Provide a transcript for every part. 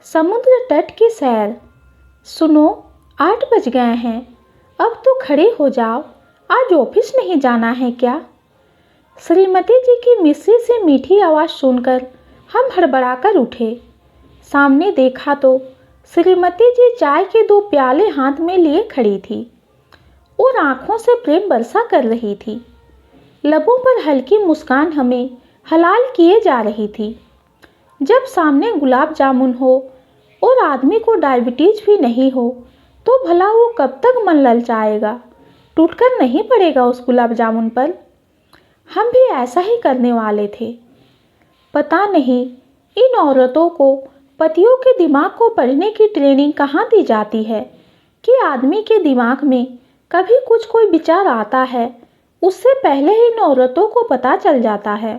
समुद्र तट की सैर। सुनो, 8 बज गए हैं। अब तो खड़े हो जाओ, आज ऑफिस नहीं जाना है क्या? श्रीमती जी की मिश्री से मीठी आवाज़ सुनकर हम हड़बड़ाकर उठे। सामने देखा तो श्रीमती जी चाय के 2 प्याले हाथ में लिए खड़ी थी और आंखों से प्रेम बरसा कर रही थी। लबों पर हल्की मुस्कान हमें हलाल किए जा रही थी। जब सामने गुलाब जामुन हो और आदमी को डायबिटीज भी नहीं हो तो भला वो कब तक मन ललचाएगा, टूटकर नहीं पड़ेगा उस गुलाब जामुन पर। हम भी ऐसा ही करने वाले थे। पता नहीं इन औरतों को पतियों के दिमाग को पढ़ने की ट्रेनिंग कहाँ दी जाती है कि आदमी के दिमाग में कभी कोई विचार आता है उससे पहले ही इन औरतों को पता चल जाता है।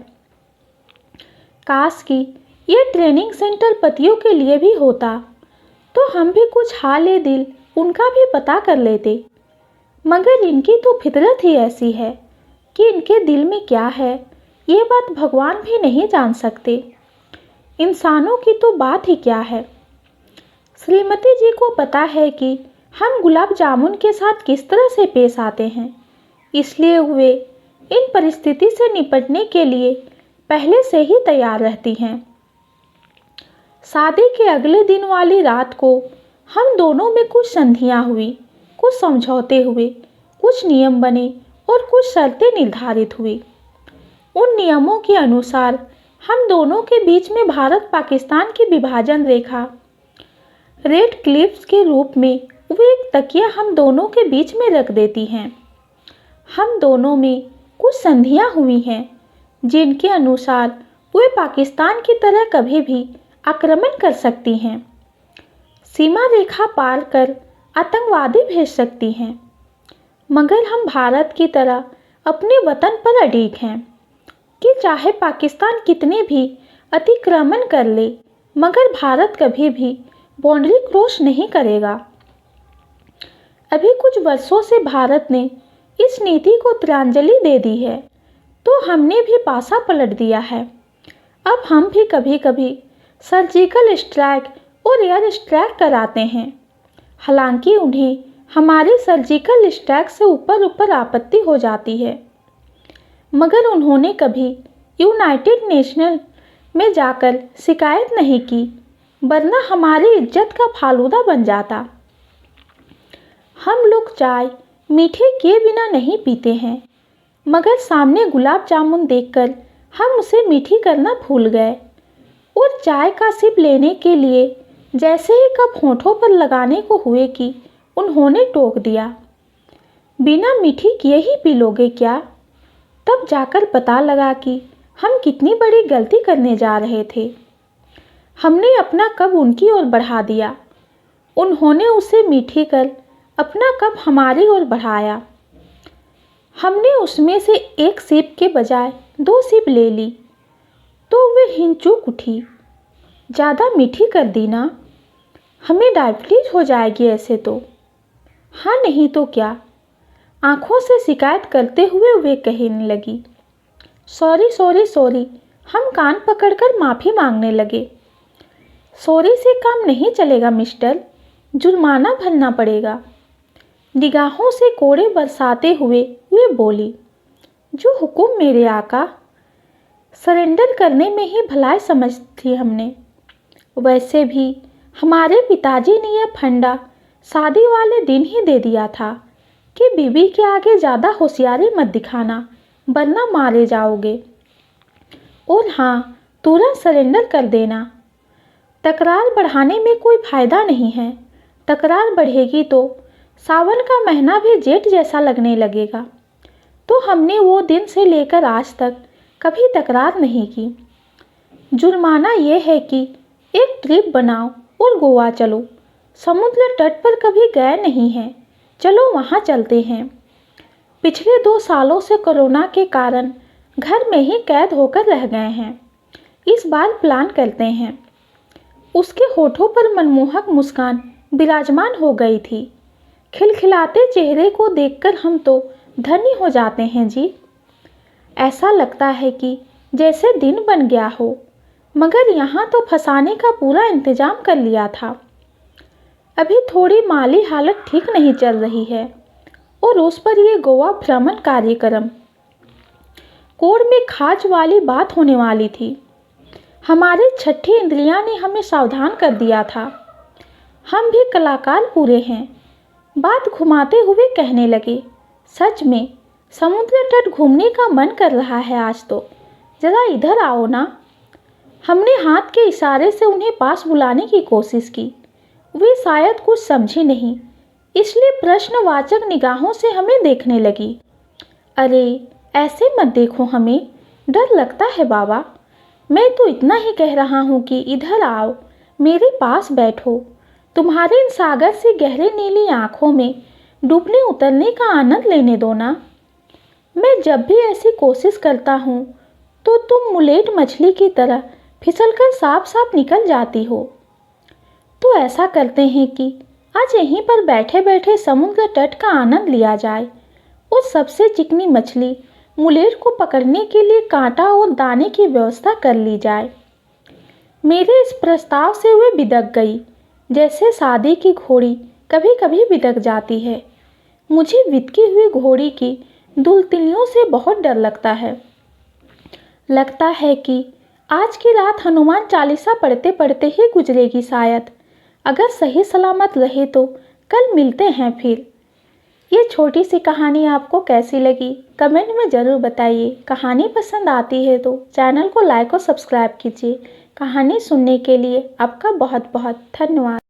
काश कि ये ट्रेनिंग सेंटर पतियों के लिए भी होता तो हम भी कुछ हाल दिल उनका भी पता कर लेते। मगर इनकी तो फितरत ही ऐसी है कि इनके दिल में क्या है ये बात भगवान भी नहीं जान सकते। इंसानों की तो बात ही क्या है। श्रीमती जी को पता है कि हम गुलाब जामुन के साथ किस तरह से पेश आते हैं, इसलिए वे इन परिस्थिति से निपटने के लिए पहले से ही तैयार रहती हैं। शादी के अगले दिन वाली रात को हम दोनों में कुछ संधियाँ हुई, कुछ समझौते हुए, कुछ नियम बने और कुछ शर्तें निर्धारित हुई। उन नियमों के अनुसार हम दोनों के बीच में भारत पाकिस्तान की विभाजन रेखा रेड क्लिप्स के रूप में वो एक तकिया हम दोनों के बीच में रख देती हैं। हम दोनों में कुछ संधियाँ हुई हैं जिनके अनुसार वे पाकिस्तान की तरह कभी भी आक्रमण कर सकती हैं, सीमा रेखा पार कर आतंकवादी भेज सकती हैं। मगर हम भारत की तरह अपने वतन पर अडिग हैं कि चाहे पाकिस्तान कितने भी अतिक्रमण कर ले मगर भारत कभी भी बाउंड्री क्रॉस नहीं करेगा। अभी कुछ वर्षों से भारत ने इस नीति को तिलांजलि दे दी है तो हमने भी पासा पलट दिया है। अब हम भी कभी कभी सर्जिकल स्ट्राइक और एयर स्ट्राइक कराते हैं। हालांकि उन्हें हमारे सर्जिकल स्ट्राइक से ऊपर आपत्ति हो जाती है, मगर उन्होंने कभी यूनाइटेड नेशनल में जाकर शिकायत नहीं की, वरना हमारी इज्जत का फालूदा बन जाता। हम लोग चाय मीठे किए बिना नहीं पीते हैं, मगर सामने गुलाब जामुन देखकर हम उसे मीठी करना भूल गए और चाय का सिप लेने के लिए जैसे ही कप होठों पर लगाने को हुए कि उन्होंने टोक दिया, बिना मीठी किए ही पी लोगे क्या? तब जाकर पता लगा कि हम कितनी बड़ी गलती करने जा रहे थे। हमने अपना कप उनकी ओर बढ़ा दिया, उन्होंने उसे मीठी कर अपना कप हमारी ओर बढ़ाया। हमने उसमें से एक सिप के बजाय 2 सिप ले ली तो वे हिंचूक उठी, ज़्यादा मीठी कर दी ना, हमें डायबिटीज हो जाएगी ऐसे तो। हाँ नहीं तो क्या, आंखों से शिकायत करते हुए वे कहने लगी। Sorry sorry sorry. हम कान पकड़कर माफ़ी मांगने लगे। सॉरी से काम नहीं चलेगा मिस्टर, जुर्माना भरना पड़ेगा। निगाहों से कोड़े बरसाते हुए वे बोली, जो हुक्म मेरे आका। सरेंडर करने में ही भलाई समझ थी हमने। वैसे भी हमारे पिताजी ने यह फंडा शादी वाले दिन ही दे दिया था कि बीवी के आगे ज़्यादा होशियारी मत दिखाना वरना मारे जाओगे, और हाँ, तुरंत सरेंडर कर देना। तकरार बढ़ाने में कोई फ़ायदा नहीं है, तकरार बढ़ेगी तो सावन का महीना भी जेठ जैसा लगने लगेगा। तो हमने वो दिन से लेकर आज तक कभी तकरार नहीं की। जुर्माना ये है कि एक ट्रिप बनाओ और गोवा चलो। समुद्र तट पर कभी गए नहीं हैं, चलो वहाँ चलते हैं। पिछले 2 सालों से कोरोना के कारण घर में ही कैद होकर रह गए हैं, इस बार प्लान करते हैं। उसके होठों पर मनमोहक मुस्कान विराजमान हो गई थी। खिलखिलाते चेहरे को देखकर हम तो धन्य हो जाते हैं जी। ऐसा लगता है कि जैसे दिन बन गया हो, मगर यहाँ तो फंसाने का पूरा इंतजाम कर लिया था। अभी थोड़ी माली हालत ठीक नहीं चल रही है और उस पर ये गोवा भ्रमण कार्यक्रम, कोर्ट में खाज वाली बात होने वाली थी। हमारे छठी इंद्रियां ने हमें सावधान कर दिया था। हम भी कलाकार पूरे हैं। बात घुमाते हुए कहने लगे, सच में समुद्र तट घूमने का मन कर रहा है आज तो, ज़रा इधर आओ ना। हमने हाथ के इशारे से उन्हें पास बुलाने की कोशिश की। वे शायद कुछ समझी नहीं, इसलिए प्रश्नवाचक निगाहों से हमें देखने लगी। अरे ऐसे मत देखो, हमें डर लगता है बाबा। मैं तो इतना ही कह रहा हूँ कि इधर आओ, मेरे पास बैठो। तुम्हारे इन सागर से गहरे नीली आँखों में डूबने उतरने का आनंद लेने दो ना। मैं जब भी ऐसी कोशिश करता हूँ तो तुम मुलेट मछली की तरह फिसलकर साफ साफ निकल जाती हो। तो ऐसा करते हैं कि आज यहीं पर बैठे बैठे समुद्र तट का आनंद लिया जाए। उस सबसे चिकनी मछली मुलेट को पकड़ने के लिए कांटा और दाने की व्यवस्था कर ली जाए। मेरे इस प्रस्ताव से वे बिदक गई, जैसे शादी की घोड़ी कभी कभी बिदक जाती है। मुझे बिदकी हुई घोड़ी की दुलतिलियों से बहुत डर लगता है। लगता है कि आज की रात हनुमान चालीसा पढ़ते पढ़ते ही गुजरेगी शायद। अगर सही सलामत रहे तो कल मिलते हैं फिर। ये छोटी सी कहानी आपको कैसी लगी कमेंट में ज़रूर बताइए। कहानी पसंद आती है तो चैनल को लाइक और सब्सक्राइब कीजिए। कहानी सुनने के लिए आपका बहुत बहुत धन्यवाद।